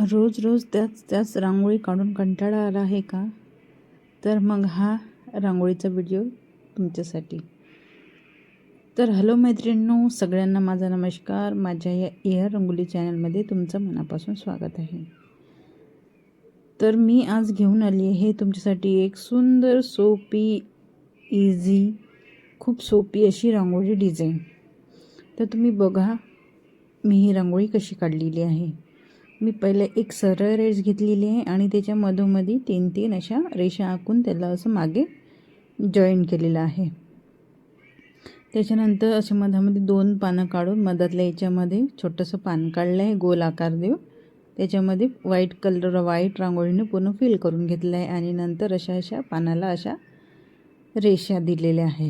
रोज रोज त्याच रांगोळी काढून कंटाळा आला आहे का? तर मग हा रांगोळीचा व्हिडिओ तुमच्यासाठी. तर हॅलो मैत्रिणींनो, सगळ्यांना माझा नमस्कार. माझ्या या एअर रंगोली चॅनलमध्ये तुमचं मनापासून स्वागत आहे. तर मी आज घेऊन आली आहे तुमच्यासाठी एक सुंदर, सोपी, इझी, खूप सोपी अशी रांगोळी डिझाईन. तर तुम्ही बघा मी ही रांगोळी कशी काढलेली आहे. मी पहिले एक सरळ रेष घेतलेली आहे आणि त्याच्या मधोमधी 3-3 अशा रेषा आखून त्याला असं मागे जॉईन केलेलं आहे. त्याच्यानंतर अशा मधामध्ये 2 पानं काढून मधातल्या याच्यामध्ये छोटंसं पान काढलं आहे गोल आकार देऊन. त्याच्यामध्ये व्हाईट रांगोळीने पूर्ण फिल करून घेतलं आहे आणि नंतर अशा पानाला अशा रेषा दिलेल्या आहे.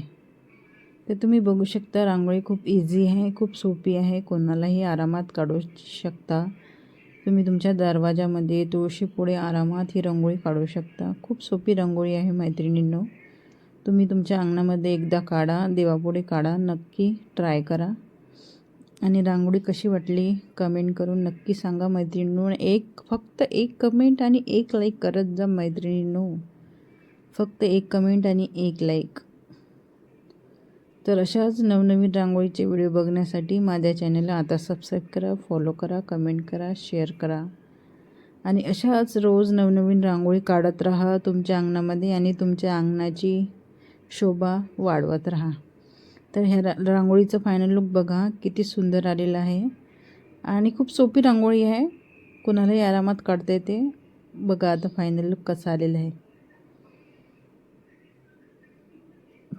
तर तुम्ही बघू शकता रांगोळी खूप इझी आहे, खूप सोपी आहे, कोणालाही आरामात काढू शकता. तुम्ही तुमच्या दरवाजामध्ये तुळशीपुढे आरामात ही रांगोळी काढू शकता. खूप सोपी रांगोळी आहे मैत्रिणींनो. तुम्ही तुमच्या अंगणामध्ये एकदा काढा, देवापुढे काढा, नक्की ट्राय करा. आणि रांगोळी कशी वाटली कमेंट करून नक्की सांगा मैत्रिणींनो. फक्त एक कमेंट आणि एक लाईक करत जा मैत्रिणींनो. फक्त एक कमेंट आणि एक लाईक. तर अशाच नवनवीन रांगोळीचे व्हिडिओ बघण्यासाठी माझ्या चॅनलला आता सबस्क्राईब करा, फॉलो करा, कमेंट करा, शेअर करा. आणि अशाच रोज नवनवीन रांगोळी काढत राहा तुमच्या अंगणामध्ये आणि तुमच्या अंगणाची शोभा वाढवत राहा. तर ह्या रांगोळीचं फायनल लुक बघा किती सुंदर आलेलं आहे आणि खूप सोपी रांगोळी आहे, कुणालाही आरामात काढता येते. बघा आता फायनल लुक कसा आलेला आहे.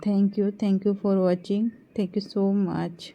Thank you for watching. Thank you so much.